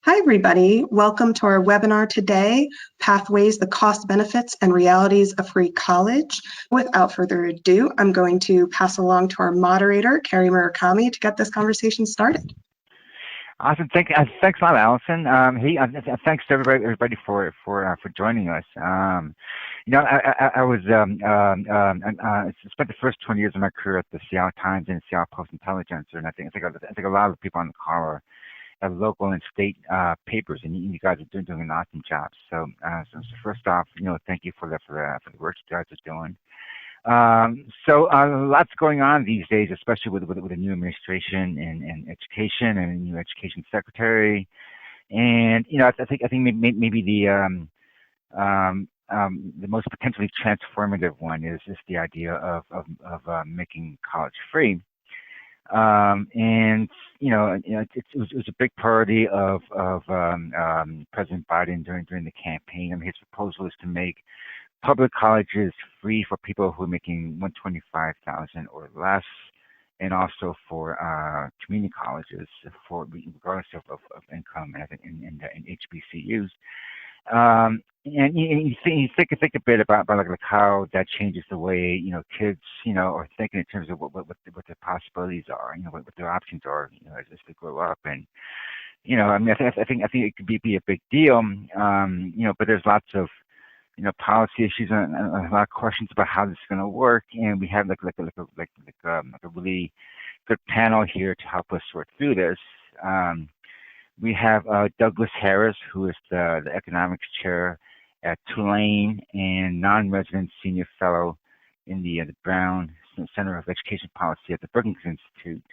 Hi, everybody. Welcome to our webinar today, Pathways, the Cost, Benefits, and Realities of Free College. Without further ado, I'm going to pass along to our moderator, Carrie Murakami, to get this conversation started. Awesome. Thanks a lot, Allison. Thanks to everybody for joining us. I spent the first 20 years of my career at the Seattle Times and Seattle Post-Intelligencer, and I think a lot of the people on the call are local and state papers, and you guys are doing an awesome job. So first off, thank you for the work you guys are doing. Lots going on these days, especially with the new administration and education and a new education secretary. And I think maybe the most potentially transformative one is just the idea of making college free. It was a big priority of President Biden during the campaign. I mean, his proposal is to make public colleges free for people who are making $125,000 or less, and also for community colleges, regardless of income and HBCUs. And you think a bit about like how that changes the way kids are thinking in terms of what their possibilities are, what their options are, as they grow up. And I think it could be a big deal, but there's lots of policy issues and a lot of questions about how this is going to work. And we have like a really good panel here to help us sort through this. We have Douglas Harris, who is the economics chair at Tulane and non-resident senior fellow in the Brown Center of Education Policy at the Brookings Institute.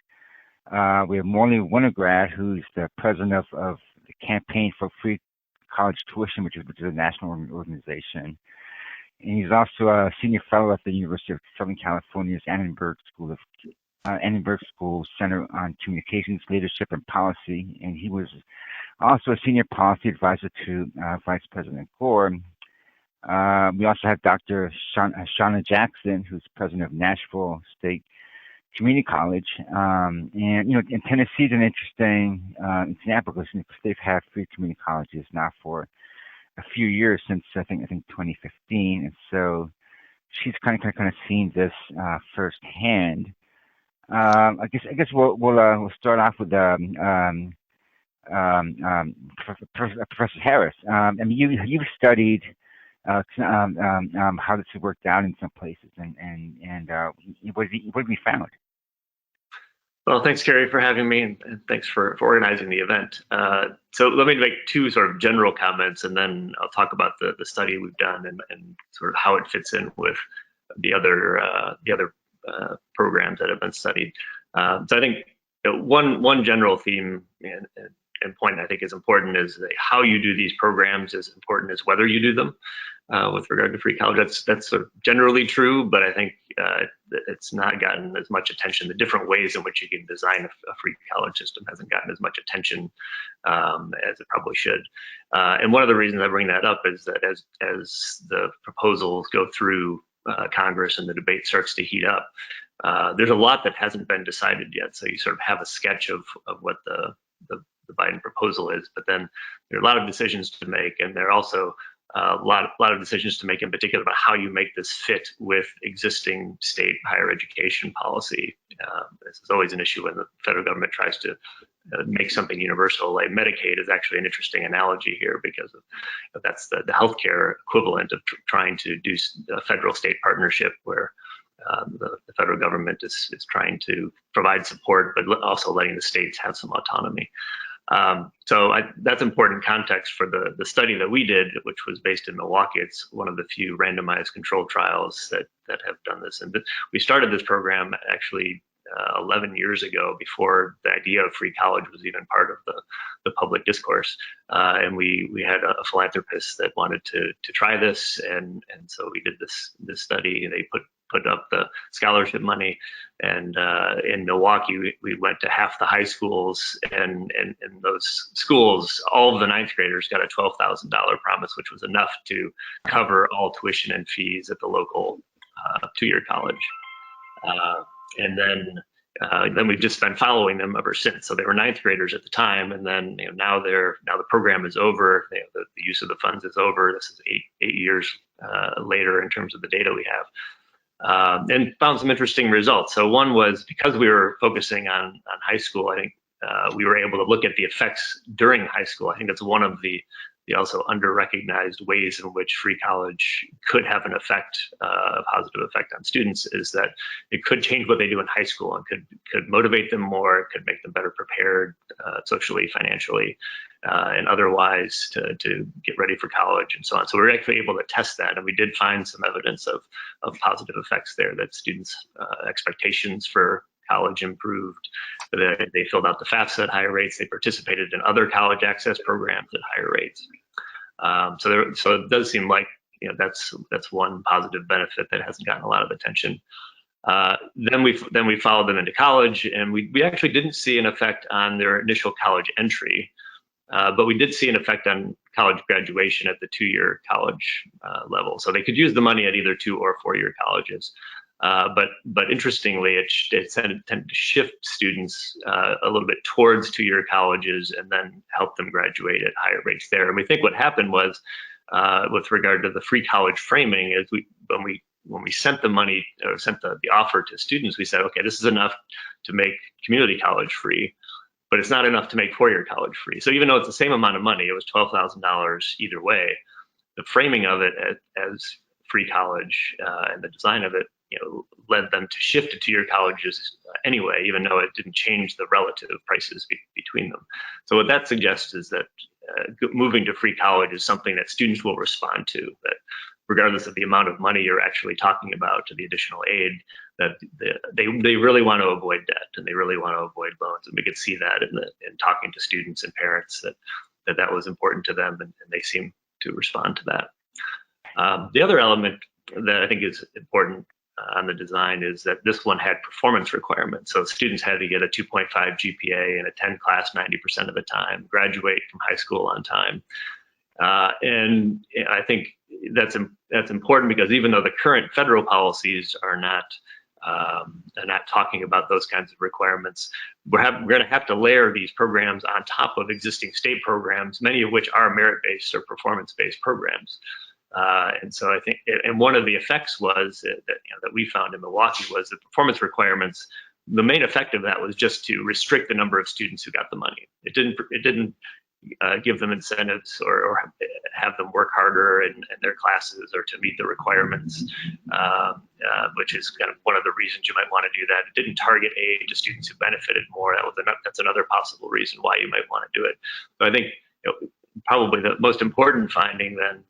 We have Morley Winograd, who's the president of the Campaign for Free College Tuition, which is a national organization. And he's also a senior fellow at the University of Southern California's Annenberg School Center on Communications, Leadership, and Policy. And he was also a senior policy advisor to Vice President Gore. We also have Dr. Shanna Jackson, who's president of Nashville State Community College. And Tennessee is an interesting example because they've had free community colleges now for a few years, since I think 2015. And so she's kind of seen this firsthand. I guess we'll start off with Professor Harris. I mean, you've studied how this has worked out in some places, and what have we found? Well, thanks, Carrie, for having me, and thanks for organizing the event. So let me make two sort of general comments, and then I'll talk about the study we've done and sort of how it fits in with the other programs that have been studied. So I think one general theme and point I think is important is that how you do these programs is important as whether you do them. With regard to free college, that's sort of generally true, but I think it's not gotten as much attention. The different ways in which you can design a free college system hasn't gotten as much attention as it probably should. And one of the reasons I bring that up is that as the proposals go through Congress and the debate starts to heat up, there's a lot that hasn't been decided yet. So you sort of have a sketch of what the Biden proposal is, but then there are a lot of decisions to make, and there are also a lot of decisions to make, in particular about how you make this fit with existing state higher education policy. This is always an issue when the federal government tries to make something universal. Like Medicaid is actually an interesting analogy here, because that's the healthcare equivalent of trying to do a federal-state partnership where the federal government is trying to provide support, but also letting the states have some autonomy. So that's important context for the study that we did, which was based in Milwaukee. It's one of the few randomized controlled trials that have done this. And we started this program actually 11 years ago, before the idea of free college was even part of the public discourse. And we had a philanthropist that wanted to try this, and so we did this study. They put up the scholarship money, and in Milwaukee we went to half the high schools, and in those schools all of the ninth graders got a $12,000 promise, which was enough to cover all tuition and fees at the local two-year college. And then then we've just been following them ever since. So they were ninth graders at the time, and then now the program is over. The use of the funds is over. This is eight years later in terms of the data we have, and found some interesting results. So one was, because we were focusing on high school, I think we were able to look at the effects during high school. I think that's one of the also under-recognized ways in which free college could have an effect, a positive effect on students, is that it could change what they do in high school and could motivate them more, could make them better prepared socially, financially, and otherwise to get ready for college and so on. So we were actually able to test that, and we did find some evidence of positive effects there, that students' expectations for college improved. They filled out the FAFSA at higher rates. They participated in other college access programs at higher rates. So it does seem like that's one positive benefit that hasn't gotten a lot of attention. Then we followed them into college, and we actually didn't see an effect on their initial college entry, but we did see an effect on college graduation at the 2-year college level. So they could use the money at either 2 or 4-year colleges. But interestingly, it tended to shift students a little bit towards 2-year colleges, and then help them graduate at higher rates there. And we think what happened was, with regard to the free college framing, is when we sent the money, or sent the offer to students, we said, okay, this is enough to make community college free, but it's not enough to make 4-year college free. So even though it's the same amount of money, it was $12,000 either way, the framing of it as free college and the design of it led them to shift to 2-year colleges anyway, even though it didn't change the relative prices between them. So what that suggests is that moving to free college is something that students will respond to, that regardless of the amount of money you're actually talking about to the additional aid, that they really want to avoid debt, and they really want to avoid loans. And we could see that in talking to students and parents, that was important to them, and they seem to respond to that. The other element that I think is important on the design is that this one had performance requirements. So students had to get a 2.5 GPA and attend class 90% of the time, graduate from high school on time. And I think that's important, because even though the current federal policies are not talking about those kinds of requirements, we're going to have to layer these programs on top of existing state programs, many of which are merit-based or performance-based programs. And so I think, and one of the effects was that we found in Milwaukee was the performance requirements. The main effect of that was just to restrict the number of students who got the money. It didn't give them incentives or have them work harder in their classes or to meet the requirements, which is kind of one of the reasons you might want to do that. It didn't target aid to students who benefited more. That's another possible reason why you might want to do it. So I think probably the most important finding then,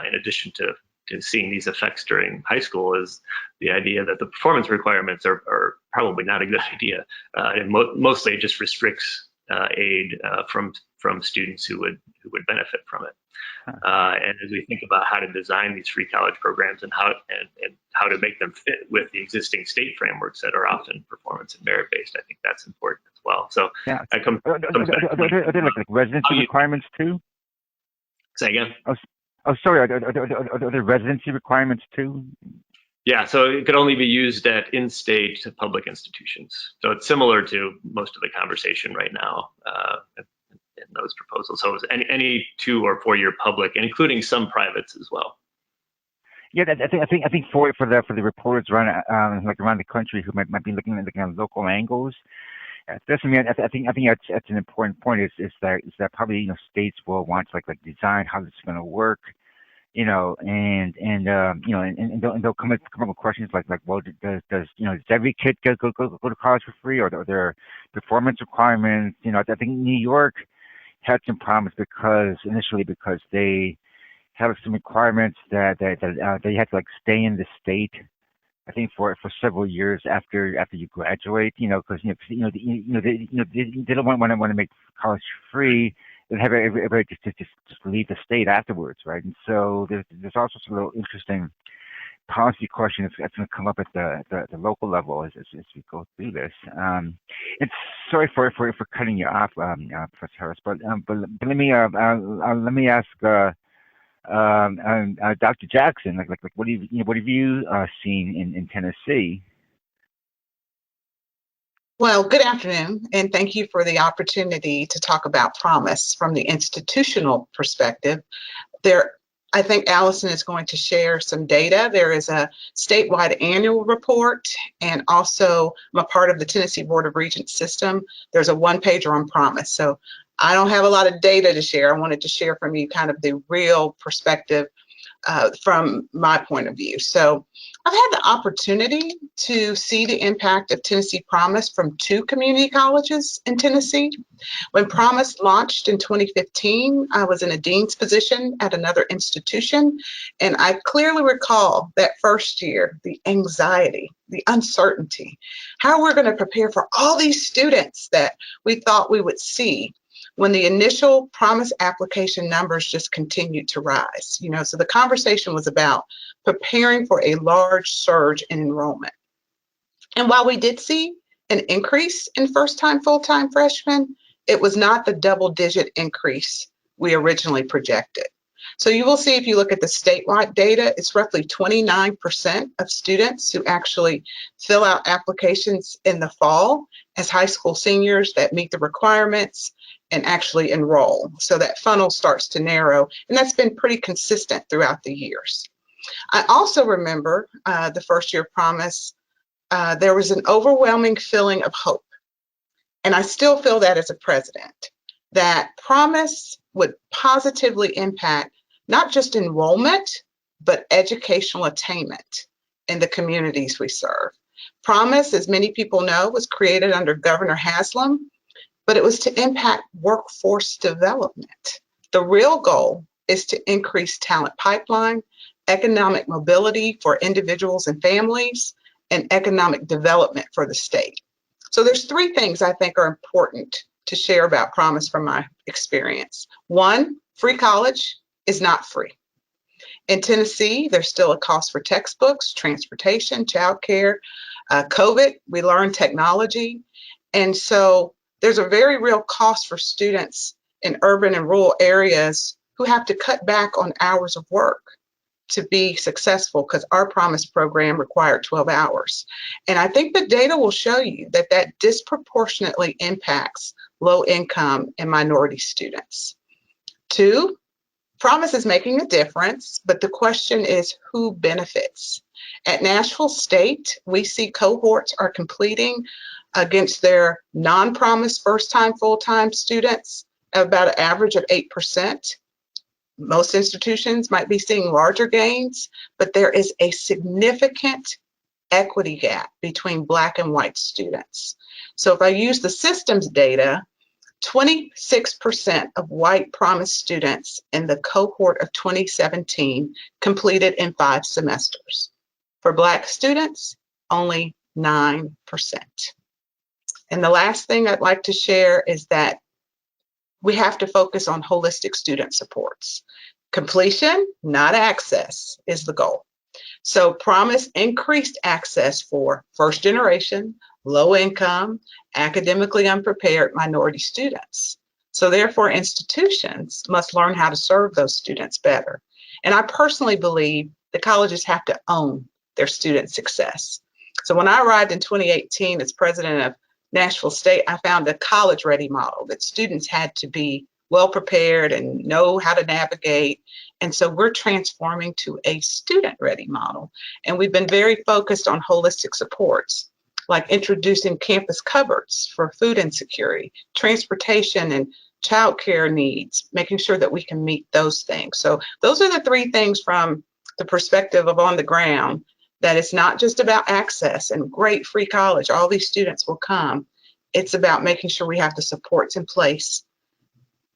in addition to seeing these effects during high school, is the idea that the performance requirements are probably not a good idea. And mostly it just restricts aid from students who would benefit from it. And as we think about how to design these free college programs and how to make them fit with the existing state frameworks that are often performance and merit based, I think that's important as well. So yeah. are there like residency requirements too? Say again? Oh, sorry. Are there residency requirements too? Yeah, so it could only be used at in-state public institutions. So it's similar to most of the conversation right now in those proposals. So it was any 2 or 4-year public, including some privates as well. Yeah, I think for the reporters around around the country who might be looking at local angles, especially I think that's an important point. Is that probably states will want to like design how this is going to work. And they'll come up with questions like, well, does every kid go to college for free, or are there performance requirements? I think New York had some problems because they have some requirements that they had to like stay in the state, I think for several years after you graduate, because they don't want to make college free and have everybody just leave the state afterwards, right? And so there's also some little interesting policy questions that's going to come up at the local level as we go through this. And sorry for cutting you off, Professor Harris, but let me ask Dr. Jackson, like what have you seen in Tennessee? Well, good afternoon, and thank you for the opportunity to talk about promise from the institutional perspective. I think Allison is going to share some data. There is a statewide annual report, and also I'm a part of the Tennessee Board of Regents system. There's a one-pager on promise. So I don't have a lot of data to share. I wanted to share from you kind of the real perspective from my point of view. So I've had the opportunity to see the impact of Tennessee Promise from 2 community colleges in Tennessee. When Promise launched in 2015, I was in a dean's position at another institution, and I clearly recall that first year, the anxiety, the uncertainty, how we're going to prepare for all these students that we thought we would see when the initial Promise application numbers just continued to rise. So the conversation was about preparing for a large surge in enrollment. And while we did see an increase in first-time full-time freshmen, it was not the double-digit increase we originally projected. So you will see if you look at the statewide data, it's roughly 29% of students who actually fill out applications in the fall as high school seniors that meet the requirements and actually enroll. So that funnel starts to narrow, and that's been pretty consistent throughout the years. I also remember the first year of Promise, there was an overwhelming feeling of hope. And I still feel that as a president, that Promise would positively impact not just enrollment, but educational attainment in the communities we serve. Promise, as many people know, was created under Governor Haslam, but it was to impact workforce development. The real goal is to increase talent pipeline, economic mobility for individuals and families, and economic development for the state. So there's 3 things I think are important to share about Promise from my experience. 1, free college is not free. In Tennessee, there's still a cost for textbooks, transportation, childcare. COVID, we learned technology. And so there's a very real cost for students in urban and rural areas who have to cut back on hours of work to be successful, because our Promise program required 12 hours. And I think the data will show you that that disproportionately impacts low income and minority students. 2, Promise is making a difference, but the question is who benefits? At Nashville State, we see cohorts are completing against their non-Promise first-time, full-time students at about an average of 8%. Most institutions might be seeing larger gains, but there is a significant equity gap between Black and white students. So if I use the systems data, 26% of white Promise students in the cohort of 2017 completed in 5 semesters. For Black students, only 9%. And the last thing I'd like to share is that we have to focus on holistic student supports. Completion, not access, is the goal. So Promise increased access for first generation, low income, academically unprepared minority students. So therefore, institutions must learn how to serve those students better. And I personally believe the colleges have to own their student success. So when I arrived in 2018 as president of Nashville State, I found a college-ready model that students had to be well prepared and know how to navigate. And so we're transforming to a student-ready model. And we've been very focused on holistic supports, like introducing campus cupboards for food insecurity, transportation and childcare needs, making sure that we can meet those things. So those are the 3 things from the perspective of on the ground, that it's not just about access and great free college, all these students will come. It's about making sure we have the supports in place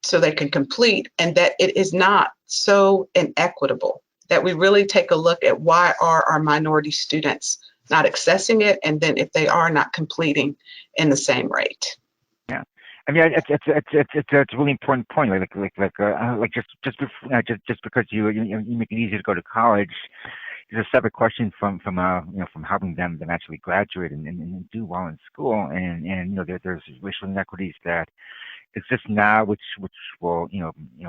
so they can complete, and that it is not so inequitable, that we really take a look at why are our minority students not accessing it, and then if they are, not completing in the same rate. Yeah, I mean, it's a really important point. Just because you make it easy to go to college, there's a separate question from helping them actually graduate and do well in school, and there's racial inequities that exist now, which will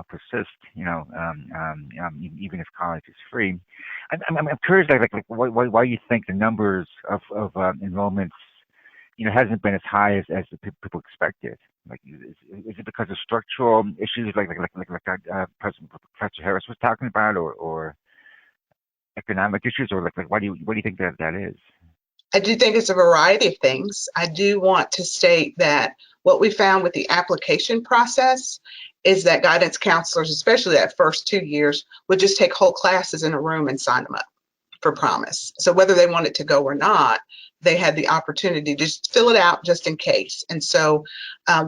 persist, even if college is free. I'm curious, why you think the numbers of enrollments hasn't been as high as the people expected? Like, is it because of structural issues like Professor Harris was talking about, or economic issues, or like what do you think that is? I do think it's a variety of things. I do want to state that what we found with the application process is that guidance counselors, especially that first 2 years, would just take whole classes in a room and sign them up for Promise. So whether they wanted to go or not, they had the opportunity to just fill it out just in case. And so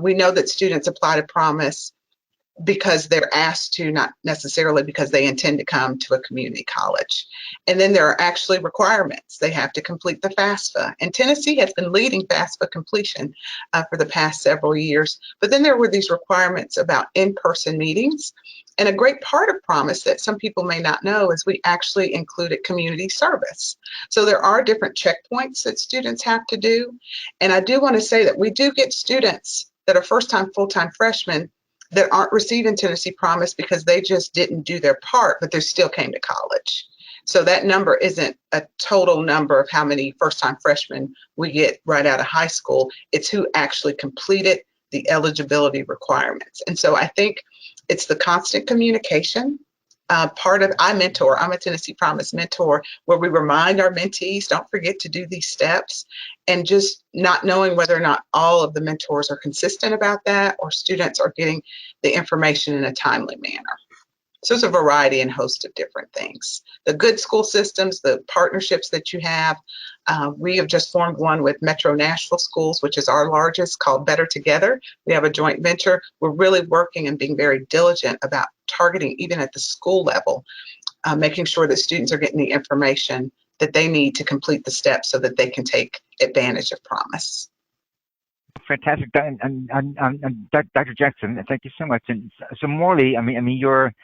we know that students apply to Promise because they're asked to, not necessarily because they intend to come to a community college. And then there are actually requirements. They have to complete the FAFSA. And Tennessee has been leading FAFSA completion for the past several years. But then there were these requirements about in-person meetings. And a great part of Promise that some people may not know is we actually included community service. So there are different checkpoints that students have to do. And I do want to say that we do get students that are first-time, full-time freshmen that aren't receiving Tennessee Promise because they just didn't do their part, but they still came to college. So that number isn't a total number of how many first-time freshmen we get right out of high school. It's who actually completed the eligibility requirements. And so I think it's the constant communication. I mentor, I'm a Tennessee Promise mentor, where we remind our mentees, don't forget to do these steps, and just not knowing whether or not all of the mentors are consistent about that or students are getting the information in a timely manner. So it's a variety and host of different things. The good school systems, the partnerships that you have, we have just formed one with Metro Nashville Schools, which is our largest, called Better Together. We have a joint venture. We're really working and being very diligent about targeting, even at the school level, making sure that students are getting the information that they need to complete the steps so that they can take advantage of Promise. Fantastic, and Dr. Jackson, thank you so much. And so, Morley, I mean, you've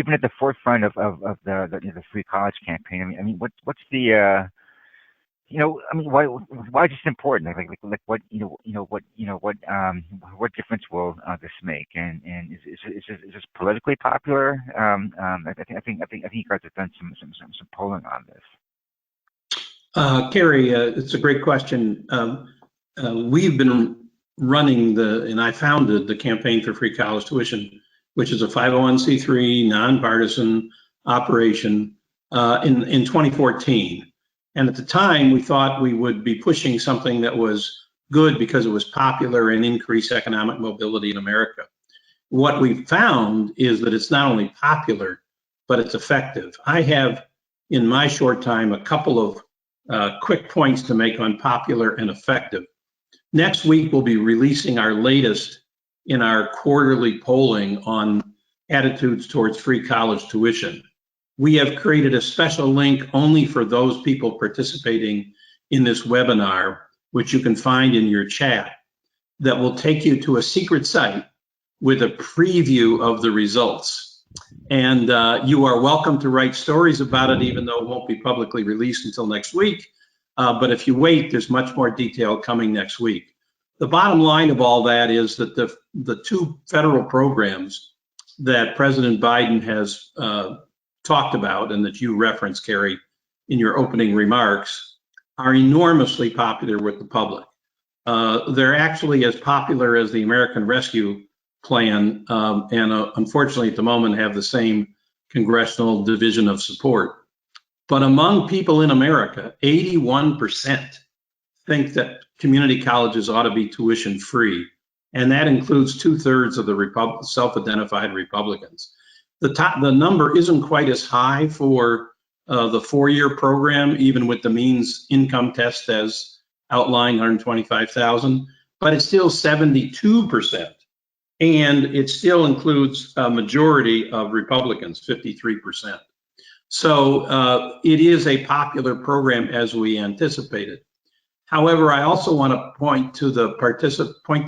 been at the forefront of the free college campaign. I mean, what's the why is this important? Like what what difference will this make? And is this politically popular? I think you guys have done some polling on this. Carrie, it's a great question. We've been running and I founded the Campaign for Free College Tuition, which is a 501c3 nonpartisan operation in 2014. And at the time, we thought we would be pushing something that was good because it was popular and increased economic mobility in America. What we found is that it's not only popular, but it's effective. I have, in my short time, a couple of quick points to make on popular and effective. Next week, we'll be releasing our latest in our quarterly polling on attitudes towards free college tuition. We have created a special link only for those people participating in this webinar, which you can find in your chat, that will take you to a secret site with a preview of the results. And you are welcome to write stories about it, even though it won't be publicly released until next week. But if you wait, there's much more detail coming next week. The bottom line of all that is that the two federal programs that President Biden has talked about and that you referenced, Carrie, in your opening remarks, are enormously popular with the public. They're actually as popular as the American Rescue Plan, and unfortunately at the moment have the same congressional division of support. But among people in America, 81% think that community colleges ought to be tuition free. And that includes 2/3 of the self-identified Republicans. The number isn't quite as high for the 4-year program, even with the means income test as outlined, 125,000, but it's still 72%. And it still includes a majority of Republicans, 53%. So it is a popular program as we anticipated. However, I also want to point the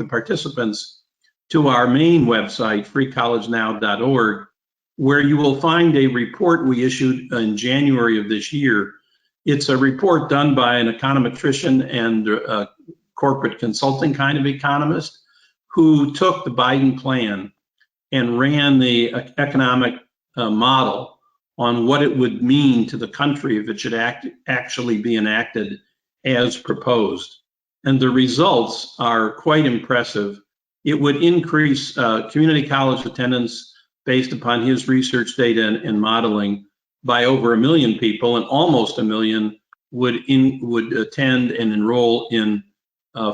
participants to our main website, freecollegenow.org, where you will find a report we issued in January of this year. It's a report done by an econometrician and a corporate consulting kind of economist who took the Biden plan and ran the economic model on what it would mean to the country if it should actually be enacted as proposed. And the results are quite impressive. It would increase community college attendance based upon his research data and modeling by over 1 million people, and almost 1 million would attend and enroll in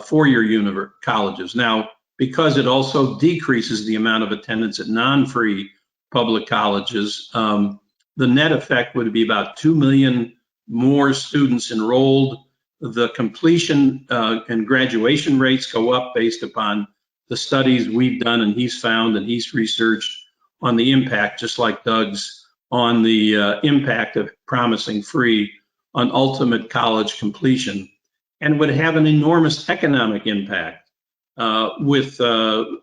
four-year colleges. Now, because it also decreases the amount of attendance at non-free public colleges, the net effect would be about 2 million more students enrolled. The completion and graduation rates go up based upon the studies we've done and he's found and he's researched on the impact, just like Doug's, on the impact of promising free on ultimate college completion, and would have an enormous economic impact with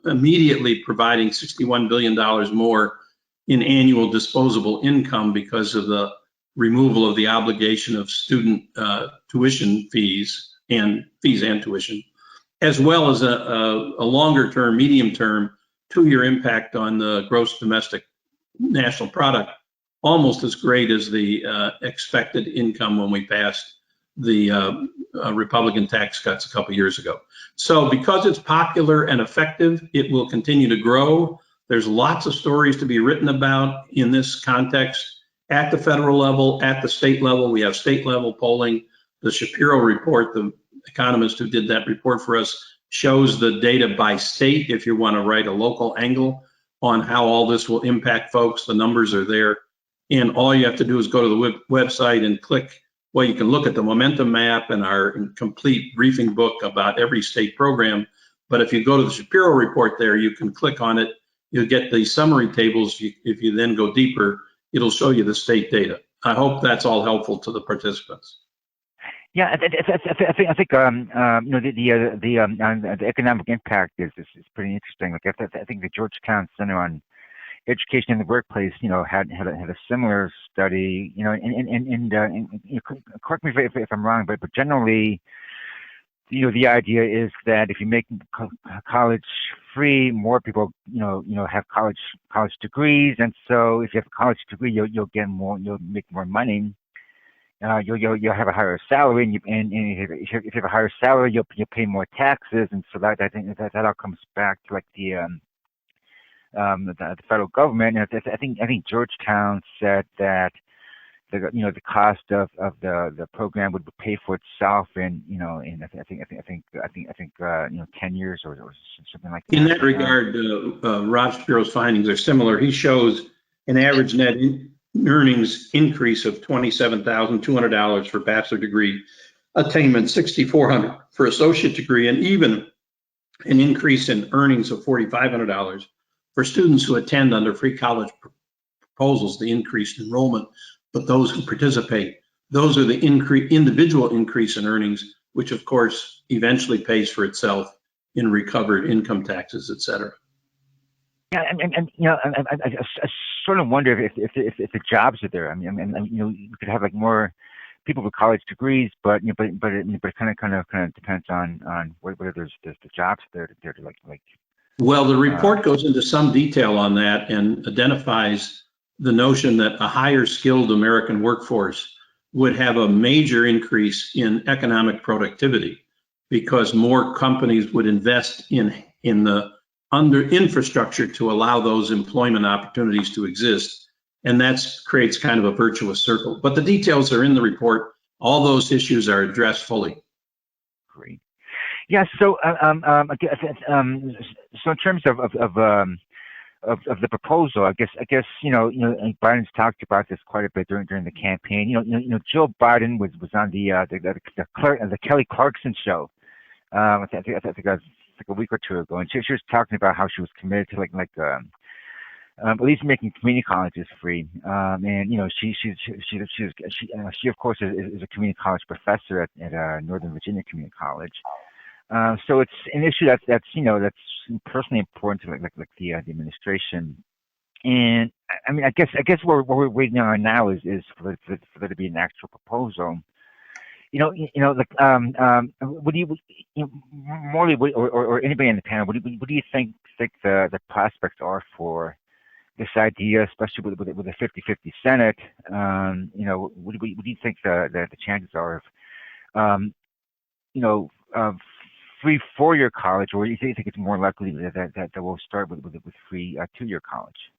immediately providing $61 billion more in annual disposable income because of the removal of the obligation of student tuition fees and tuition, as well as a longer term, medium term, 2-year impact on the gross domestic national product, almost as great as the expected income when we passed the Republican tax cuts a couple years ago. So because it's popular and effective, it will continue to grow. There's lots of stories to be written about in this context at the federal level, at the state level. We have state level polling. The Shapiro report, the economist who did that report for us, shows the data by state if you want to write a local angle on how all this will impact folks. The numbers are there. And all you have to do is go to the website and click. Well, you can look at the momentum map and our complete briefing book about every state program. But if you go to the Shapiro report there, you can click on it. You'll get the summary tables. If you then go deeper, it'll show you the state data. I hope that's all helpful to the participants. Yeah, I think the economic impact is pretty interesting. Like I think the Georgetown Center on Education in the Workplace, had a similar study. And correct me if I'm wrong, but generally, the idea is that if you make college free, more people, have college degrees, and so if you have a college degree, you'll make more money. You'll have a higher salary, and if you have a higher salary, you'll pay more taxes, and so that I think that all comes back to like the federal government. And I think Georgetown said that the cost of the program would pay for itself in 10 years or something like that. In that regard, Rob Shapiro's findings are similar. He shows an average net earnings increase of $27,200 for bachelor degree attainment, $6,400 for associate degree, and even an increase in earnings of $4,500 for students who attend under free college proposals, the increased enrollment. But those who participate, those are the individual increase in earnings, which of course eventually pays for itself in recovered income taxes, et cetera. Yeah, and I sort of wonder if the jobs are there. I mean, you could have like more people with college degrees, but it kind of depends on whether there's the jobs there to like. Well, the report goes into some detail on that and identifies the notion that a higher skilled American workforce would have a major increase in economic productivity because more companies would invest in the infrastructure to allow those employment opportunities to exist. And that creates kind of a virtuous circle. But the details are in the report. All those issues are addressed fully. Great. Yeah. So, so in terms of the proposal, I guess Biden's talked about this quite a bit during the campaign. Jill Biden was on the Kelly Clarkson show. I think that was like a week or two ago, and she was talking about how she was committed to at least making community colleges free. And she of course is a community college professor at Northern Virginia Community College. So it's an issue that's personally important to the administration. And I mean, I guess what we're waiting on now is for there to be an actual proposal. What do you, Morley, or anybody in the panel, what do you think the prospects are for this idea, especially with a 50-50 Senate? What do you think the chances are of free 4-year college, or do you think it's more likely that we'll start with free 2-year college?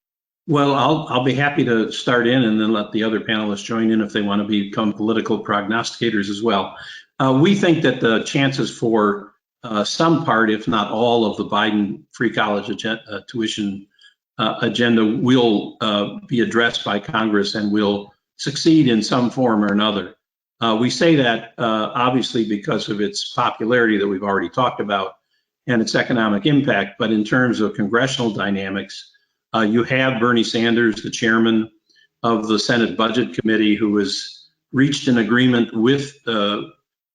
Well, I'll be happy to start in and then let the other panelists join in if they want to become political prognosticators as well. We think that the chances for some part, if not all, of the Biden free college tuition agenda will be addressed by Congress and will succeed in some form or another. We say that obviously because of its popularity that we've already talked about and its economic impact, but in terms of congressional dynamics, you have Bernie Sanders, the chairman of the Senate Budget Committee, who has reached an agreement with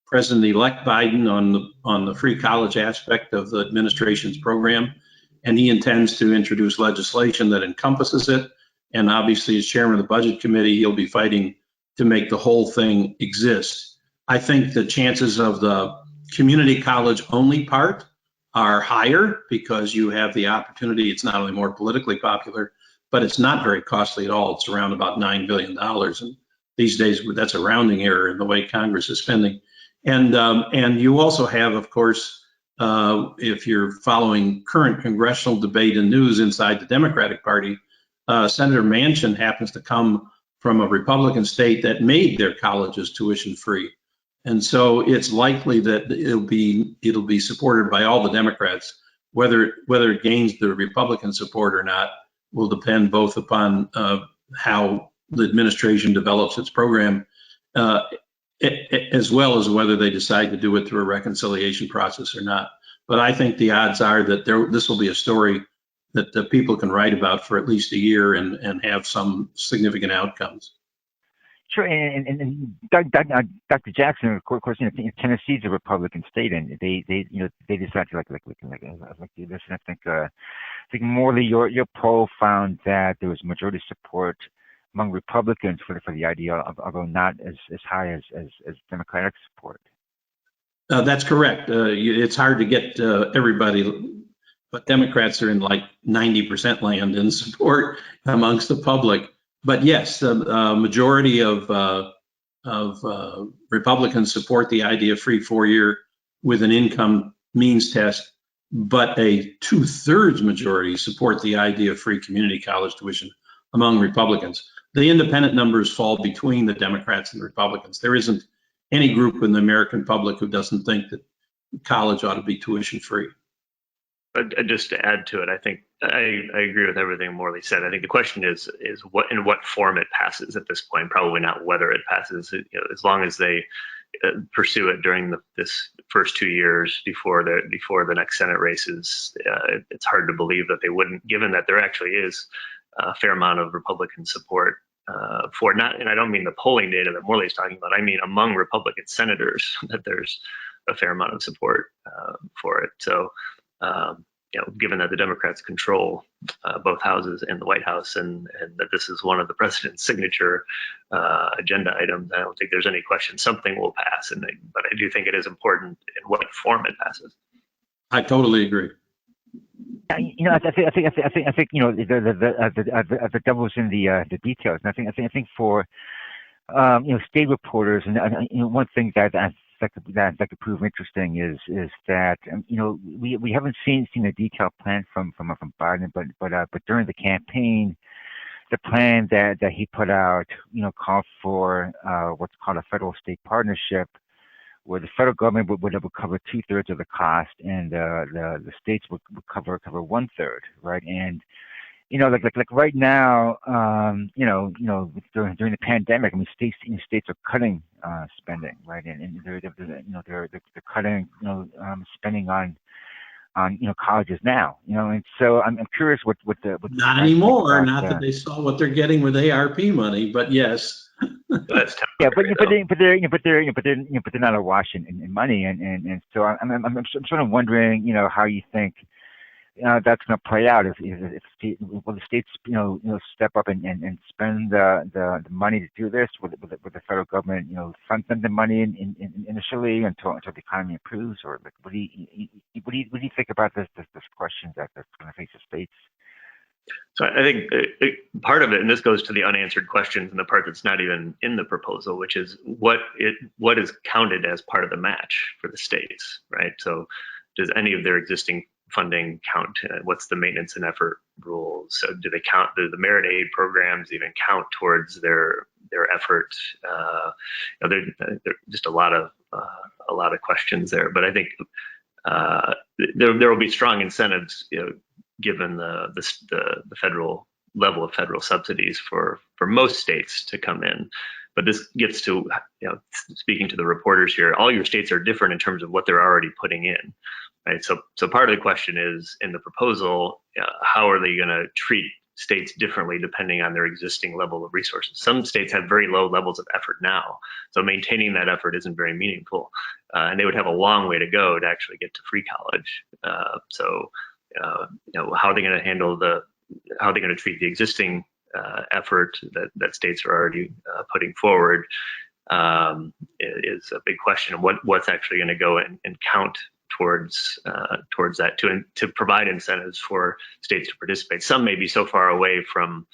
President-elect Biden on the free college aspect of the administration's program, and he intends to introduce legislation that encompasses it. And obviously, as chairman of the Budget Committee, he'll be fighting to make the whole thing exist. I think the chances of the community college only part are higher because you have the opportunity. It's not only more politically popular, but it's not very costly at all. It's around about $9 billion. And these days, that's a rounding error in the way Congress is spending. And you also have, of course, if you're following current congressional debate and news inside the Democratic Party, Senator Manchin happens to come from a Republican state that made their colleges tuition free. And so it's likely that it'll be supported by all the Democrats. Whether it gains the Republican support or not will depend both upon how the administration develops its program, as well as whether they decide to do it through a reconciliation process or not. But I think the odds are that this will be a story that the people can write about for at least a year and have some significant outcomes. Sure, and Dr. Jackson, of course, Tennessee's a Republican state, and they decided to like do this. And I think Morley, your poll found that there was majority support among Republicans for the idea, although not as high as Democratic support. That's correct. It's hard to get everybody, but Democrats are in like 90% land in support amongst the public. But yes, the majority of Republicans support the idea of free 4-year with an income means test, but a 2/3 majority support the idea of free community college tuition among Republicans. The independent numbers fall between the Democrats and the Republicans. There isn't any group in the American public who doesn't think that college ought to be tuition free. But just to add to it, I think I agree with everything Morley said. I think the question is what form it passes at this point. Probably not whether it passes. As long as they pursue it during this first 2 years before the next Senate races, it's hard to believe that they wouldn't, given that there actually is a fair amount of Republican support for not. And I don't mean the polling data that Morley is talking about. I mean among Republican senators that there's a fair amount of support for it. So. Given that the Democrats control both houses and the White House, and that this is one of the president's signature agenda items, I don't think there's any question something will pass. But I do think it is important in what form it passes. I totally agree. I think the devil's in the details, and I think for state reporters, and one thing that could prove interesting is that we haven't seen a detailed plan from Biden, but during the campaign, the plan that he put out called for what's called a federal state partnership, where the federal government would cover 2/3 of the cost, and the states would cover 1/3, right? And like right now, during the pandemic, I mean, states are cutting spending, right? And they're cutting spending on colleges now, and so I'm curious what not anymore. Not that they saw what they're getting with ARP money, but yes. That's yeah, but they're not awash in money, and so I'm sort of wondering, how you think that's going to play out if will the states step up and spend the money to do this with the federal government fund them the money initially until the economy improves, or what do you think about this question that's going to face the states? So I think part of it, and this goes to the unanswered questions and the part that's not even in the proposal, which is what is counted as part of the match for the states, right? So does any of their existing funding count? What's the maintenance and effort rules? So do they count, the merit aid programs even count towards their effort? There are just a lot of questions there, but I think there will be strong incentives, given the federal level of federal subsidies for most states to come in. But this gets to, speaking to the reporters here, all your states are different in terms of what they're already putting in, right? So part of the question is, in the proposal, how are they going to treat states differently depending on their existing level of resources? Some states have very low levels of effort now, so maintaining that effort isn't very meaningful, and they would have a long way to go to actually get to free college. How are they going to handle how are they going to treat the existing effort that states are already putting forward is a big question. What's actually going to go and count towards that to provide incentives for states to participate. Some may be so far away from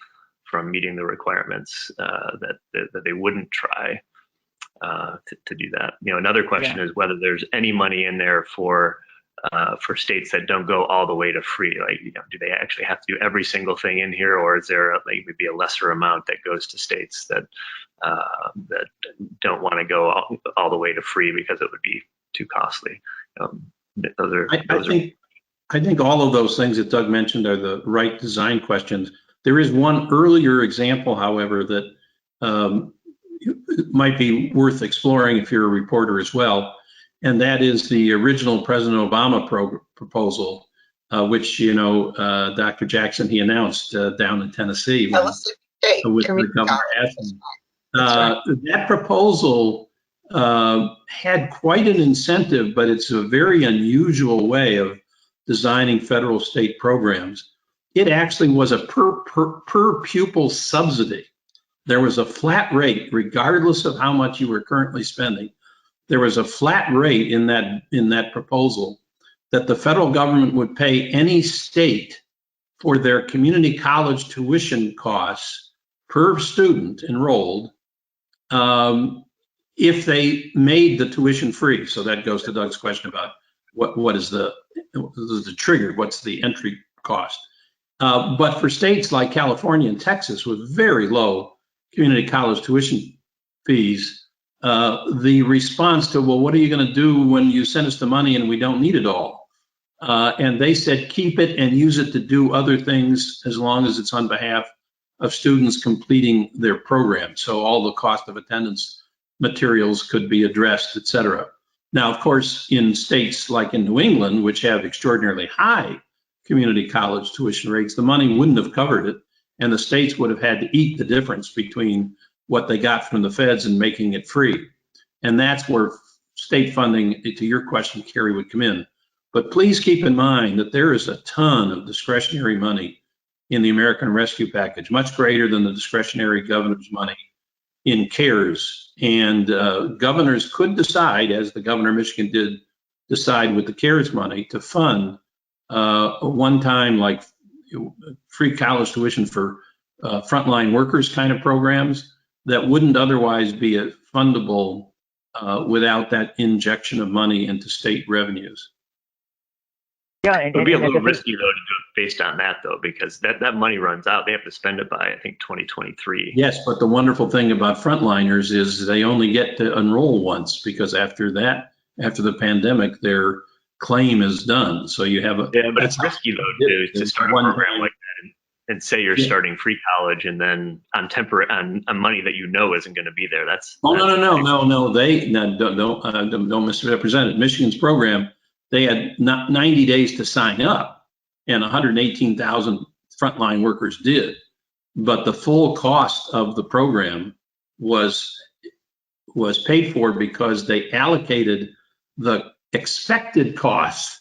meeting the requirements that they wouldn't try to do that. Another question is whether there's any money in there for states that don't go all the way to free. Like, do they actually have to do every single thing in here, or is there maybe a lesser amount that goes to states that don't want to go all the way to free because it would be too costly? I think all of those things that Doug mentioned are the right design questions. There is one earlier example, however, that might be worth exploring if you're a reporter as well, and that is the original President Obama proposal, which Dr. Jackson, he announced down in Tennessee with Governor Ashton. That proposal had quite an incentive, but it's a very unusual way of designing federal state programs. It actually was a per pupil subsidy. There was a flat rate, regardless of how much you were currently spending. There was a flat rate in that proposal that the federal government would pay any state for their community college tuition costs per student enrolled if they made the tuition free. So that goes to Doug's question about what is the trigger, what's the entry cost. But for states like California and Texas with very low community college tuition fees, the response to, well, what are you going to do when you send us the money and we don't need it all? And they said, keep it and use it to do other things as long as it's on behalf of students completing their program. So all the cost of attendance materials could be addressed, et cetera. Now, of course, in states like in New England, which have extraordinarily high community college tuition rates, the money wouldn't have covered it, and the states would have had to eat the difference between what they got from the feds and making it free. And that's where state funding, to your question, Carrie, would come in. But please keep in mind that there is a ton of discretionary money in the American Rescue Package, much greater than the discretionary governor's money in CARES. And governors could decide, as the governor of Michigan did decide with the CARES money, to fund a one-time like free college tuition for frontline workers kind of programs that wouldn't otherwise be fundable without that injection of money into state revenues. Yeah, it would be a little risky though to do it based on that though, because that money runs out. They have to spend it by, I think, 2023. Yes, but the wonderful thing about frontliners is they only get to enroll once, because after the pandemic, their claim is done. So you have but it's risky though to start a program like that and say you're starting free college and then on money that isn't going to be there. No. Don't misrepresent it. Michigan's program, they had 90 days to sign up, and 118,000 frontline workers did. But the full cost of the program was paid for because they allocated the expected costs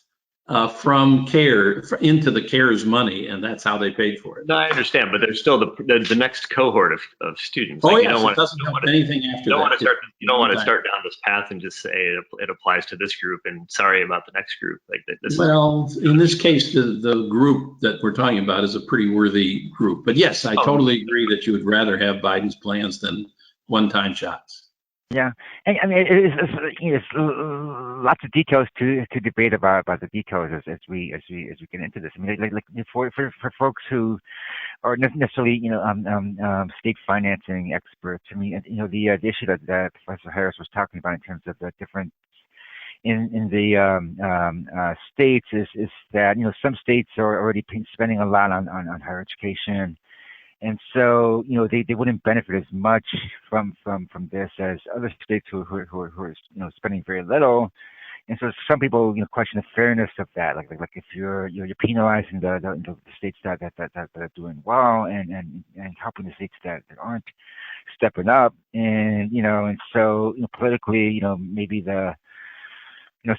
from CARE into the CARES money, and that's how they paid for it. No, I understand, but there's still the next cohort of students. Oh, Like, yes, it doesn't help anything after that. You don't want to start down this path and just say it applies to this group and sorry about the next group. Like this. Well, in this case, the group that we're talking about is a pretty worthy group. But yes, I totally agree that you would rather have Biden's plans than one-time shots. Yeah, and I mean, it's lots of details to debate about the details as we get into this. I mean, like for folks who are not necessarily state financing experts. I mean, the issue that Professor Harris was talking about in terms of the different in the states is that some states are already spending a lot on higher education. And so, they wouldn't benefit as much from this as other states who are spending very little. And so, some people question the fairness of that. Like if you're penalizing the states that are doing well and helping the states that aren't stepping up. And and so politically, maybe the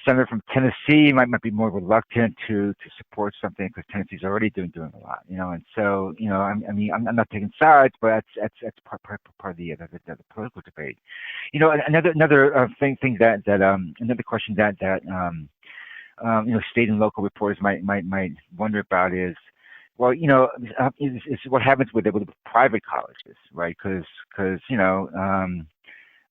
senator from Tennessee might be more reluctant to support something because Tennessee's already doing a lot, and so I'm not taking sides, but that's part of the political debate. Another thing that another question that state and local reporters might wonder about is, well, is what happens with private colleges, right? Because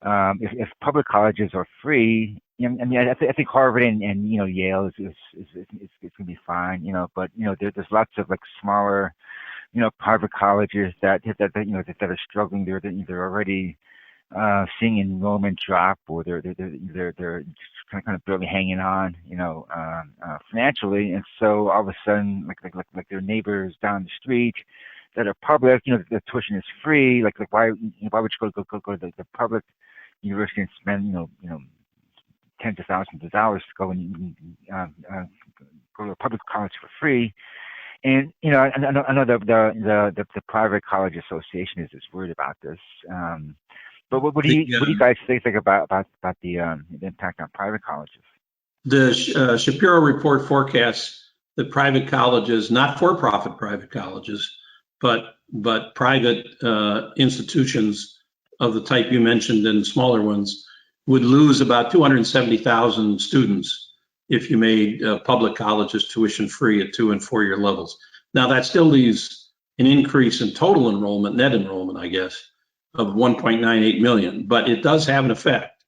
if public colleges are free, I mean, I think Harvard and Yale is gonna be fine, but there's lots of like smaller, private colleges that are struggling. They're already seeing enrollment drop, or they're just kind of barely hanging on, financially, and so all of a sudden, like their neighbors down the street that are public, the tuition is free. Like why would you go to the public university and spend tens of thousands of dollars to go and go to a public college for free? And I know the private college association is worried about this. But what do you guys think about the impact on private colleges? The Shapiro report forecasts that private colleges, not for-profit private colleges, but private institutions of the type you mentioned and smaller ones, would lose about 270,000 students if you made public colleges tuition free at 2- and 4-year levels. Now that still leaves an increase in total enrollment, net enrollment, I guess, of 1.98 million, but it does have an effect.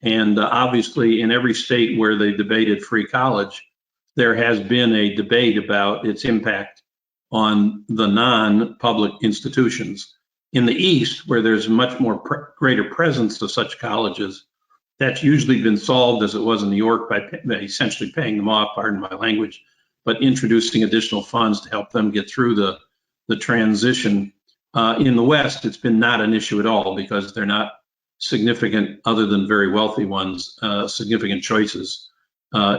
And obviously in every state where they debated free college, there has been a debate about its impact on the non-public institutions. In the East, where there's much more greater presence of such colleges, that's usually been solved, as it was in New York, by essentially paying them off, pardon my language, but introducing additional funds to help them get through the transition. In the West, it's been not an issue at all because they're not significant, other than very wealthy ones, significant choices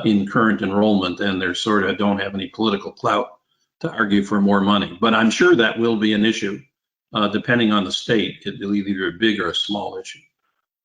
in current enrollment, and they're sort of don't have any political clout to argue for more money. But I'm sure that will be an issue, depending on the state. It will either be a big or a small issue.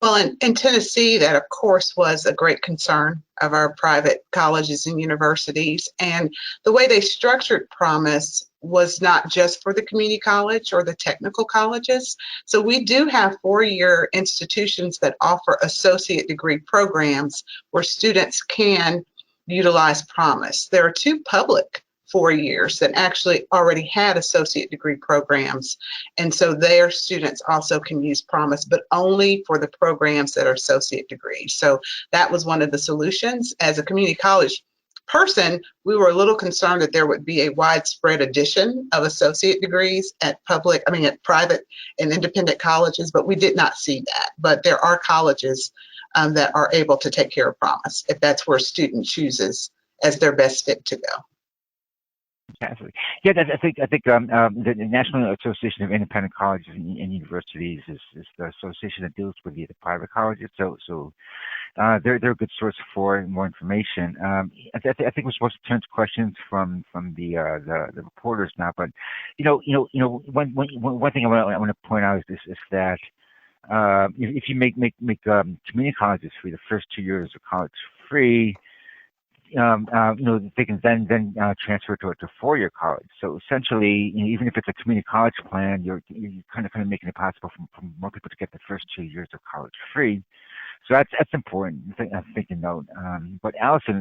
Well, in Tennessee, that of course was a great concern of our private colleges and universities. And the way they structured Promise was not just for the community college or the technical colleges. So we do have 4-year institutions that offer associate degree programs where students can utilize Promise. There are 2 public 4 years that actually already had associate degree programs. And so their students also can use Promise, but only for the programs that are associate degrees. So that was one of the solutions. As a community college person, we were a little concerned that there would be a widespread addition of associate degrees at private and independent colleges, but we did not see that. But there are colleges that are able to take care of Promise if that's where a student chooses as their best fit to go. Absolutely. Yeah, I think the National Association of Independent Colleges and Universities is the association that deals with the private colleges. So they're a good source for more information. I think we're supposed to turn to questions from the reporters now. But one thing I want to point out is that if you make community colleges free, the first 2 years of college free, they can then transfer to a four-year college. So essentially, even if it's a community college plan, you're kind of making it possible for more people to get the first 2 years of college free. So that's important. I think to note. But Allison,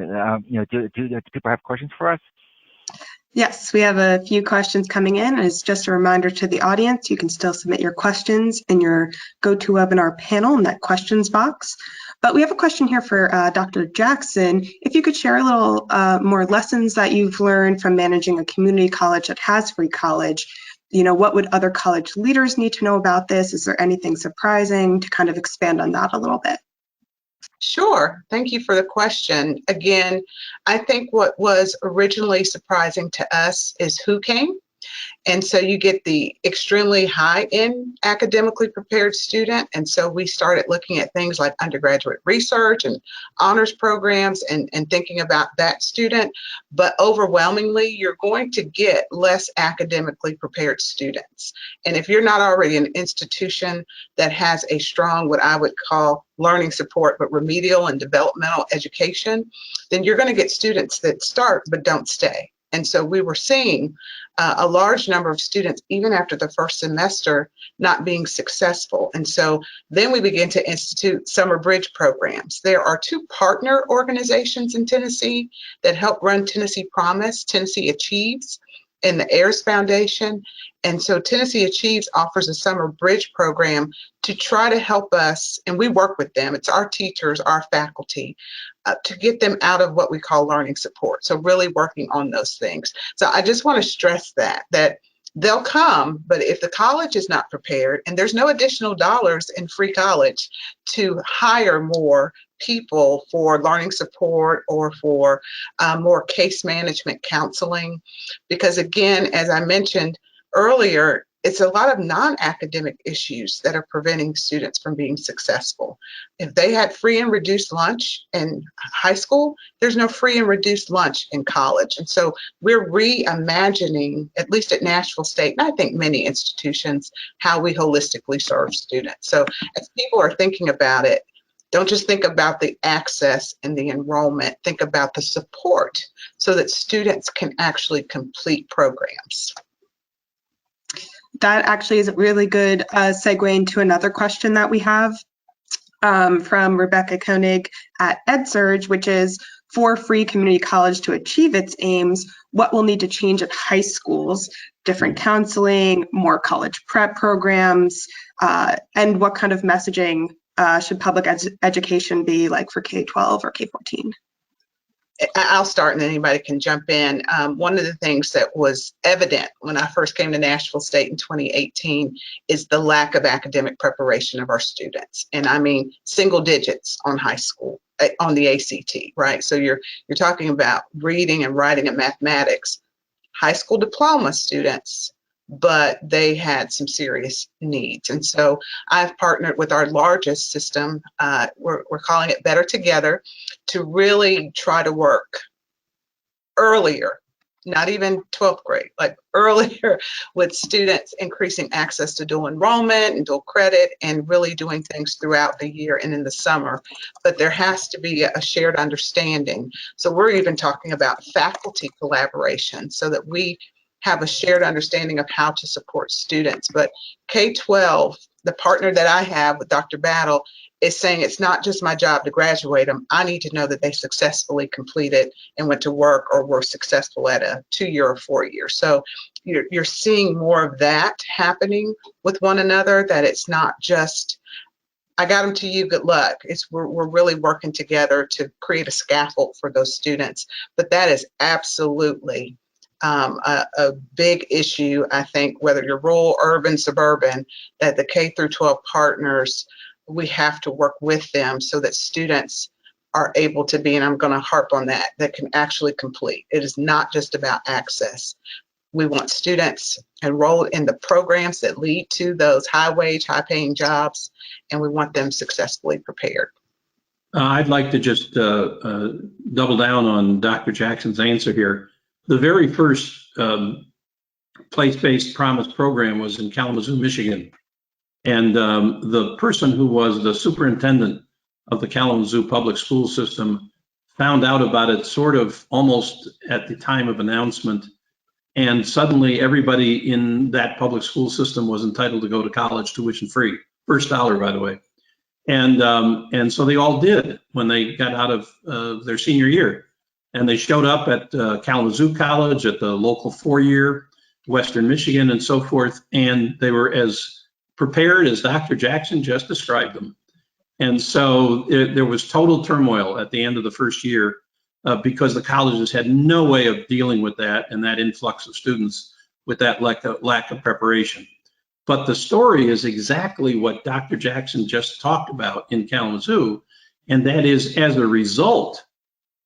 do people have questions for us? Yes, we have a few questions coming in. As just a reminder to the audience, you can still submit your questions in your GoToWebinar panel in that questions box. But we have a question here for Dr. Jackson. If you could share a little more lessons that you've learned from managing a community college that has free college. What would other college leaders need to know about this? Is there anything surprising to kind of expand on that a little bit? Sure. Thank you for the question. Again, I think what was originally surprising to us is who came. And so you get the extremely high-end academically prepared student. And so we started looking at things like undergraduate research and honors programs and thinking about that student. But overwhelmingly, you're going to get less academically prepared students. And if you're not already an institution that has a strong, what I would call learning support, but remedial and developmental education, then you're going to get students that start but don't stay. And so we were seeing a large number of students, even after the first semester, not being successful. And so then we began to institute summer bridge programs. There are 2 partner organizations in Tennessee that help run Tennessee Promise, Tennessee Achieves, and the Ayers Foundation. And so Tennessee Achieves offers a summer bridge program to try to help us, and we work with them. It's our teachers, our faculty, to get them out of what we call learning support. So really working on those things. So I just want to stress that they'll come, but if the college is not prepared, and there's no additional dollars in free college to hire more people for learning support or for more case management counseling, because again, as I mentioned earlier, it's a lot of non-academic issues that are preventing students from being successful. If they had free and reduced lunch in high school, there's no free and reduced lunch in college. And so we're reimagining, at least at Nashville State, and I think many institutions, how we holistically serve students. So as people are thinking about it, don't just think about the access and the enrollment, think about the support so that students can actually complete programs. That actually is a really good segue into another question that we have from Rebecca Koenig at EdSurge, which is, for free community college to achieve its aims, what will need to change at high schools? Different counseling, more college prep programs, and what kind of messaging should public education be like for K-12 or K-14? I'll start and then anybody can jump in. One of the things that was evident when I first came to Nashville State in 2018 is the lack of academic preparation of our students. And I mean single digits on high school, on the ACT, right? So you're talking about reading and writing and mathematics, high school diploma students, but they had some serious needs. And so I've partnered with our largest system, we're calling it Better Together, to really try to work earlier, not even 12th grade, like earlier with students, increasing access to dual enrollment and dual credit and really doing things throughout the year and in the summer. But there has to be a shared understanding. So we're even talking about faculty collaboration so that we have a shared understanding of how to support students. But K-12, the partner that I have with Dr. Battle, is saying it's not just my job to graduate them. I need to know that they successfully completed and went to work or were successful at a 2-year or 4-year. So you're seeing more of that happening with one another, that it's not just, I got them to you, good luck. We're really working together to create a scaffold for those students. But that is absolutely a big issue, I think, whether you're rural, urban, suburban, that the K through 12 partners, we have to work with them so that students are able to be, and I'm going to harp on that can actually complete. It is not just about access. We want students enrolled in the programs that lead to those high-wage, high-paying jobs, and we want them successfully prepared. I'd like to just double down on Dr. Jackson's answer here. The very first place-based promise program was in Kalamazoo, Michigan. And the person who was the superintendent of the Kalamazoo public school system found out about it sort of almost at the time of announcement. And suddenly everybody in that public school system was entitled to go to college tuition free, first dollar, by the way. And so they all did when they got out of their senior year. And they showed up at Kalamazoo College, at the local 4-year, Western Michigan, and so forth. And they were as prepared as Dr. Jackson just described them. And so there was total turmoil at the end of the first year because the colleges had no way of dealing with that and that influx of students with that lack of preparation. But the story is exactly what Dr. Jackson just talked about in Kalamazoo, and that is, as a result,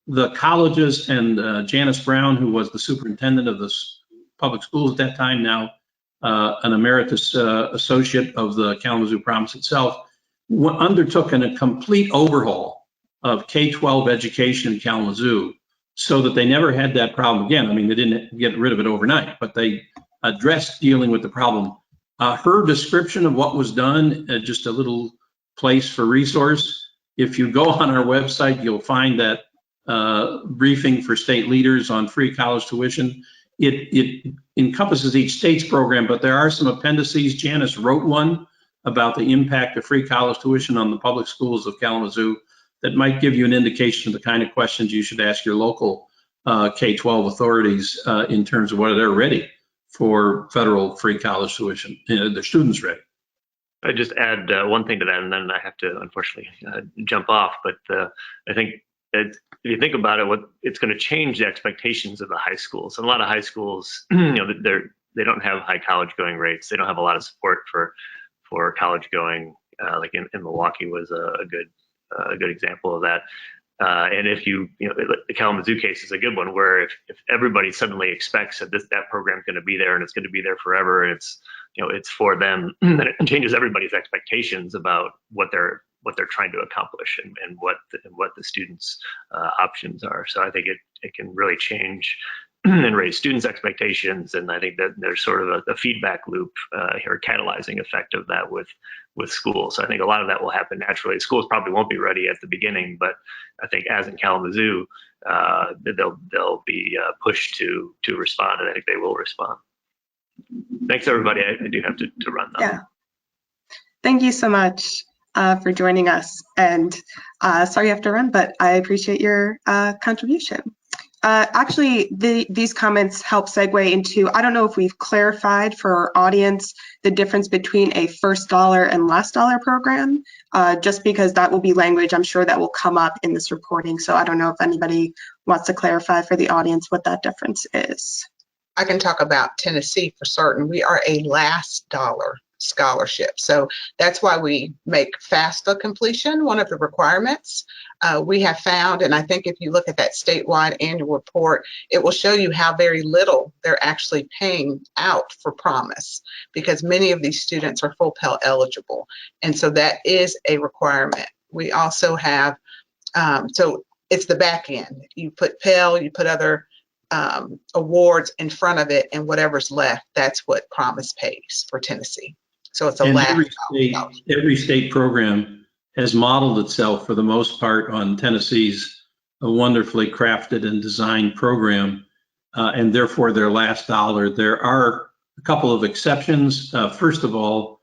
the colleges and Janice Brown, who was the superintendent of the public schools at that time, now an emeritus associate of the Kalamazoo Promise itself, undertook a complete overhaul of K-12 education in Kalamazoo so that they never had that problem again. I mean, they didn't get rid of it overnight, but they addressed dealing with the problem. Her description of what was done, just a little place for resource. If you go on our website, you'll find that briefing for state leaders on free college tuition. It encompasses each state's program, but there are some appendices. Janice wrote one about the impact of free college tuition on the public schools of Kalamazoo that might give you an indication of the kind of questions you should ask your local K-12 authorities in terms of whether they're ready for federal free college tuition. Their students ready. I just add one thing to that, and then I have to unfortunately jump off. But I think if you think about it, it's going to change the expectations of the high schools. And a lot of high schools, they don't have high college going rates. They don't have a lot of support for college going. Like in Milwaukee was a good example of that. And if the Kalamazoo case is a good one, where if everybody suddenly expects that that program is going to be there and it's going to be there forever, and it's for them, then it changes everybody's expectations about what they're trying to accomplish and what the students' options are. So I think it can really change and raise students' expectations, and I think that there's sort of a feedback loop or catalyzing effect of that with schools. So I think a lot of that will happen naturally. Schools probably won't be ready at the beginning, but I think as in Kalamazoo, they'll be pushed to respond, and I think they will respond. Thanks, everybody. I do have to run now. Yeah. Thank you so much for joining us. And sorry you have to run, but I appreciate your contribution. Actually, these comments help segue into, I don't know if we've clarified for our audience the difference between a first dollar and last dollar program, just because that will be language I'm sure that will come up in this reporting. So I don't know if anybody wants to clarify for the audience what that difference is. I can talk about Tennessee for certain. We are a last dollar scholarship. So that's why we make FAFSA completion one of the requirements. We have found, and I think if you look at that statewide annual report, it will show you how very little they're actually paying out for Promise, because many of these students are full Pell eligible. And so that is a requirement. We also have, so it's the back end. You put Pell, you put other awards in front of it, and whatever's left, that's what Promise pays for Tennessee. So it's a every state program has modeled itself for the most part on Tennessee's wonderfully crafted and designed program, and therefore their last dollar. There are a couple of exceptions. First of all,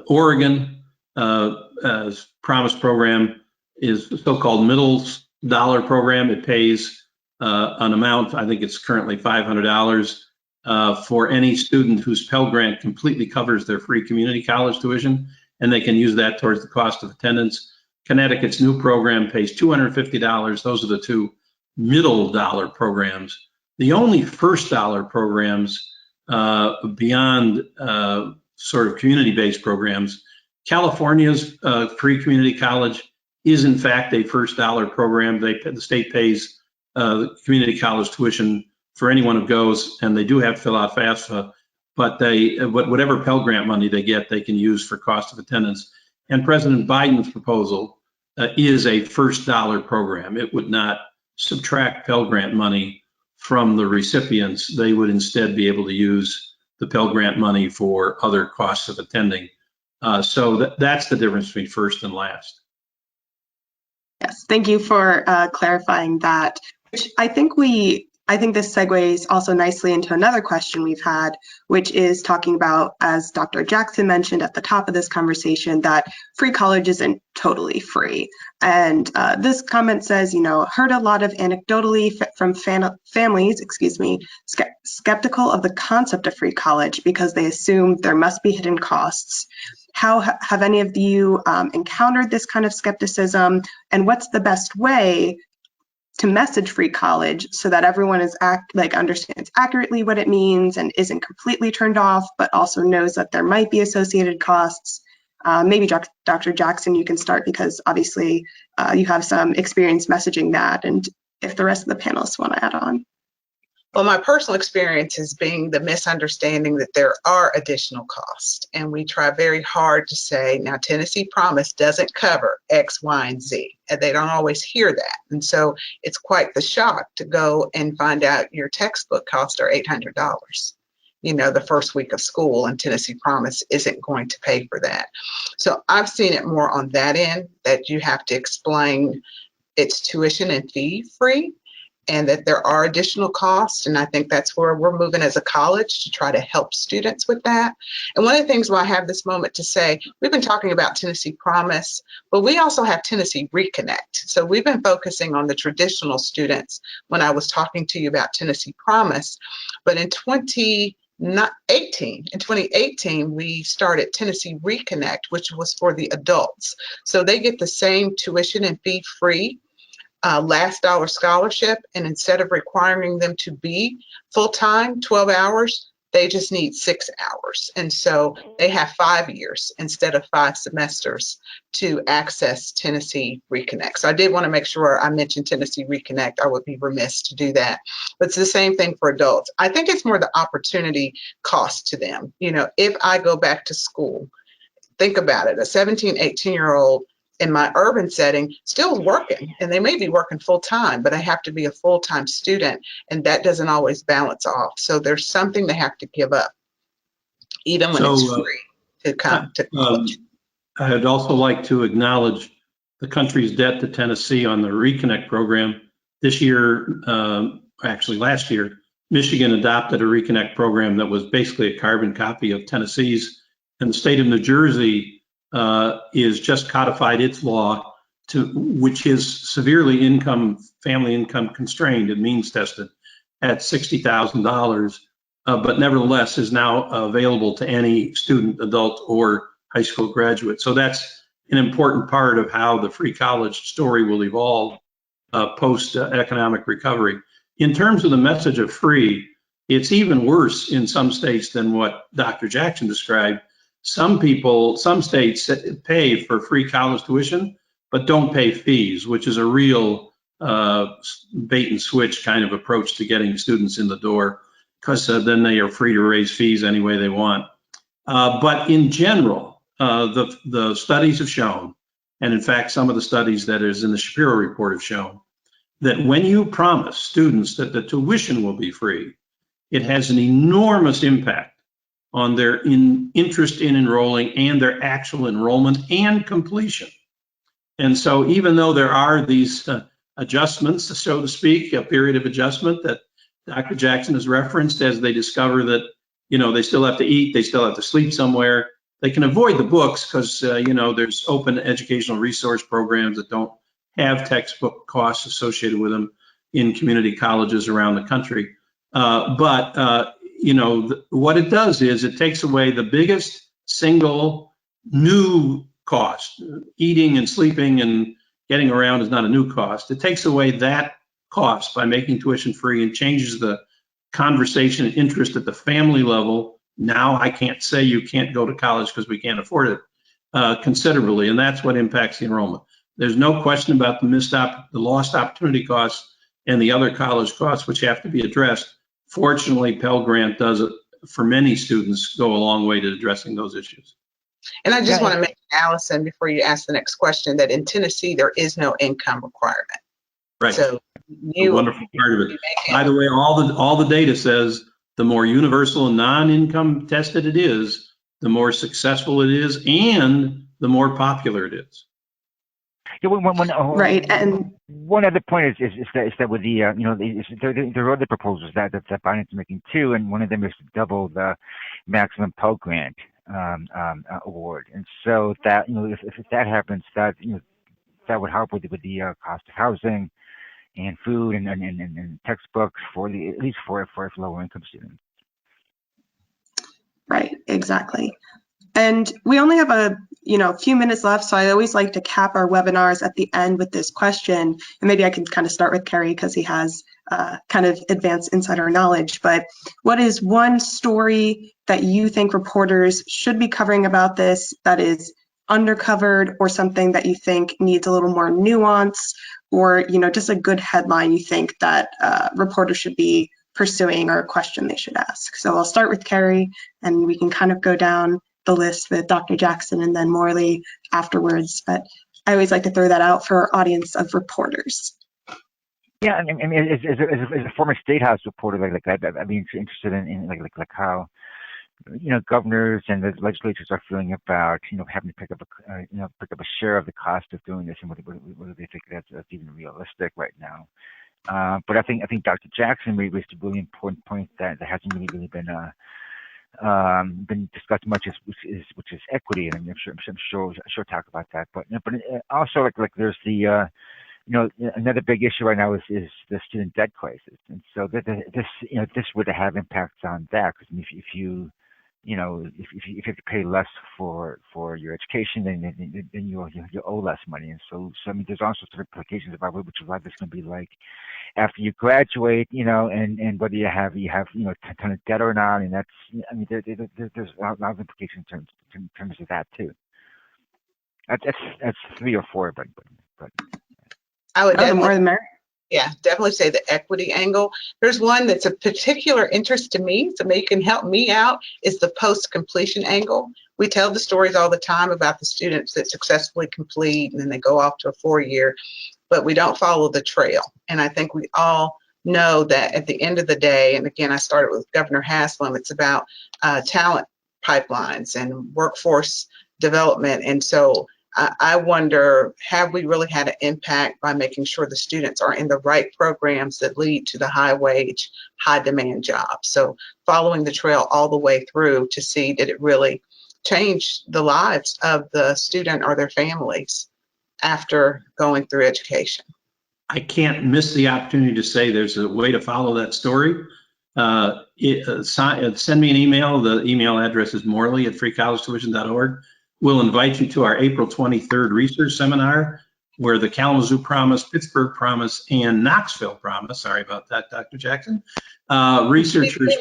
Oregon Promise program is the so-called middle dollar program. It pays an amount, I think it's currently $500 for any student whose Pell Grant completely covers their free community college tuition, and they can use that towards the cost of attendance. Connecticut's new program pays $250. Those are the two middle dollar programs. The only first dollar programs beyond sort of community-based programs, California's free community college is in fact a first dollar program. The state pays community college tuition for anyone who goes, and they do have to fill out FAFSA, but whatever Pell Grant money they get, they can use for cost of attendance. And President Biden's proposal is a first dollar program. It would not subtract Pell Grant money from the recipients. They would instead be able to use the Pell Grant money for other costs of attending. So that's the difference between first and last. Yes, thank you for clarifying that. Which I think this segues also nicely into another question we've had, which is talking about, as Dr. Jackson mentioned at the top of this conversation, that free college isn't totally free. And this comment says, heard a lot of anecdotally from families, skeptical of the concept of free college because they assume there must be hidden costs. How have any of you encountered this kind of skepticism, and what's the best way to message free college so that everyone understands accurately what it means and isn't completely turned off, but also knows that there might be associated costs? Maybe Dr. Jackson, you can start, because obviously you have some experience messaging that, and if the rest of the panelists want to add on. Well, my personal experience is being the misunderstanding that there are additional costs. And we try very hard to say, now Tennessee Promise doesn't cover X, Y, and Z. And they don't always hear that. And so it's quite the shock to go and find out your textbook costs are $800, the first week of school, and Tennessee Promise isn't going to pay for that. So I've seen it more on that end, that you have to explain it's tuition and fee free, and that there are additional costs. And I think that's where we're moving as a college, to try to help students with that. And one of the things why I have this moment to say, we've been talking about Tennessee Promise, but we also have Tennessee Reconnect. So we've been focusing on the traditional students when I was talking to you about Tennessee Promise. But in 2018, we started Tennessee Reconnect, which was for the adults. So they get the same tuition and fee free last dollar scholarship, and instead of requiring them to be full-time 12 hours, they just need 6 hours. And so they have 5 years instead of 5 semesters to access Tennessee Reconnect. So I did want to make sure I mentioned Tennessee Reconnect. I would be remiss to do that. But it's the same thing for adults. I think it's more the opportunity cost to them. If I go back to school, think about it, a 17, 18-year-old in my urban setting still working, and they may be working full-time, but I have to be a full-time student, and that doesn't always balance off. So there's something they have to give up, even when it's free to come to college. I'd also like to acknowledge the country's debt to Tennessee on the Reconnect program. This year, actually last year, Michigan adopted a Reconnect program that was basically a carbon copy of Tennessee's, and the state of New Jersey is just codified its law, which is severely family income constrained and means tested at $60,000, but nevertheless is now available to any student, adult, or high school graduate. So that's an important part of how the free college story will evolve post economic recovery. In terms of the message of free, it's even worse in some states than what Dr. Jackson described. Some states pay for free college tuition, but don't pay fees, which is a real bait and switch kind of approach to getting students in the door, because then they are free to raise fees any way they want. But in general, the studies have shown, and in fact, some of the studies that is in the Shapiro report have shown, that when you promise students that the tuition will be free, it has an enormous impact on their interest in enrolling and their actual enrollment and completion. And so even though there are these adjustments, so to speak, a period of adjustment that Dr. Jackson has referenced, as they discover that, they still have to eat, they still have to sleep somewhere, they can avoid the books because, there's open educational resource programs that don't have textbook costs associated with them in community colleges around the country. What it does is it takes away the biggest single new cost. Eating and sleeping and getting around is not a new cost. It takes away that cost by making tuition free and changes the conversation and interest at the family level. Now I can't say you can't go to college because we can't afford it considerably, and that's what impacts the enrollment. There's no question about the lost opportunity costs and the other college costs, which have to be addressed. Fortunately, Pell Grant does it for many students, go a long way to addressing those issues. And I just want to mention, Allison, before you ask the next question, that in Tennessee, there is no income requirement. Right. So a wonderful part of it. By the way, all the data says the more universal and non-income tested it is, the more successful it is, and the more popular it is. Yeah, Right, and one other point is that with the you know there are other proposals that Biden's making too, and one of them is to double the maximum Pell Grant award, and so that if that happens, that that would help with the cost of housing and food and textbooks for at least for lower income students. right, exactly. And we only have a few minutes left, so I always like to cap our webinars at the end with this question. And maybe I can kind of start with Kerry because he has kind of advanced insider knowledge. But what is one story that you think reporters should be covering about this that is undercovered, or something that you think needs a little more nuance, or just a good headline you think that reporters should be pursuing, or a question they should ask? So I'll start with Kerry, and we can kind of go down the list with Dr. Jackson and then Morley afterwards. But I always like to throw that out for our audience of reporters. Yeah, I mean, as a former State House reporter like that, I'd be interested in like how governors and the legislatures are feeling about having to pick up a share of the cost of doing this, and whether they think that's even realistic right now. But I think Dr. Jackson raised a really important point that hasn't really been discussed much, which is equity, and I'm sure talk about that. But also like there's the another big issue right now is the student debt crisis, and so this would have impacts on that, because if you have to pay less for your education, then you owe less money, and so I mean there's also sort of implications about which is why this can be like after you graduate, and whether you have a ton of debt or not, and that's there's a lot of implications in terms of that too. That's 3 or 4, but I would the more the merrier. Yeah, definitely say the equity angle. There's one that's a particular interest to me, so maybe you can help me out, is the post-completion angle. We tell the stories all the time about the students that successfully complete and then they go off to a 4-year, but we don't follow the trail. And I think we all know that at the end of the day, and again, I started with Governor Haslam, it's about talent pipelines and workforce development. And so I wonder, have we really had an impact by making sure the students are in the right programs that lead to the high wage, high demand jobs? So following the trail all the way through to see, did it really change the lives of the student or their families after going through education? I can't miss the opportunity to say there's a way to follow that story. Send me an email. The email address is morley@freecollegetuition.org. We'll invite you to our April 23rd research seminar, where the Kalamazoo Promise, Pittsburgh Promise, and Knoxville Promise, sorry about that, Dr. Jackson, researchers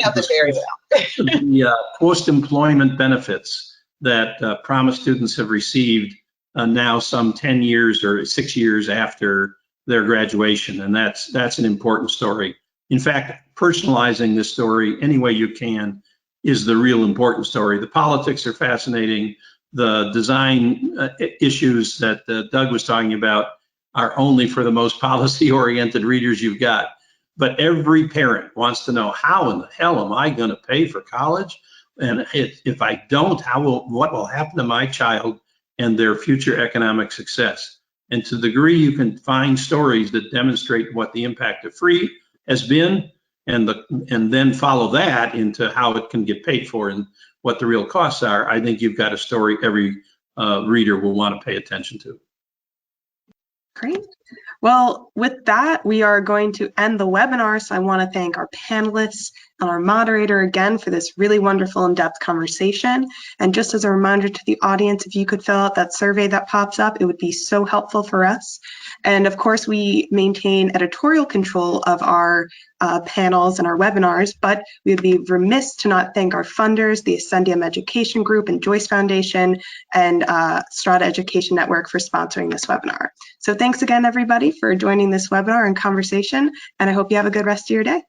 the post-employment benefits that Promise students have received now some 10 years or 6 years after their graduation, and that's an important story. In fact, personalizing this story any way you can is the real important story. The politics are fascinating. The design issues that Doug was talking about are only for the most policy-oriented readers you've got. But every parent wants to know, how in the hell am I going to pay for college? And if I don't, what will happen to my child and their future economic success? And to the degree you can find stories that demonstrate what the impact of free has been, and then follow that into how it can get paid for and what the real costs are, I think you've got a story every reader will want to pay attention to. Great. Well, with that, we are going to end the webinar. So I want to thank our panelists and our moderator again for this really wonderful in-depth conversation. And just as a reminder to the audience, if you could fill out that survey that pops up, it would be so helpful for us. And of course, we maintain editorial control of our panels and our webinars, but we would be remiss to not thank our funders, the Ascendium Education Group and Joyce Foundation, and Strata Education Network for sponsoring this webinar. So thanks again, everybody, for joining this webinar and conversation, and I hope you have a good rest of your day.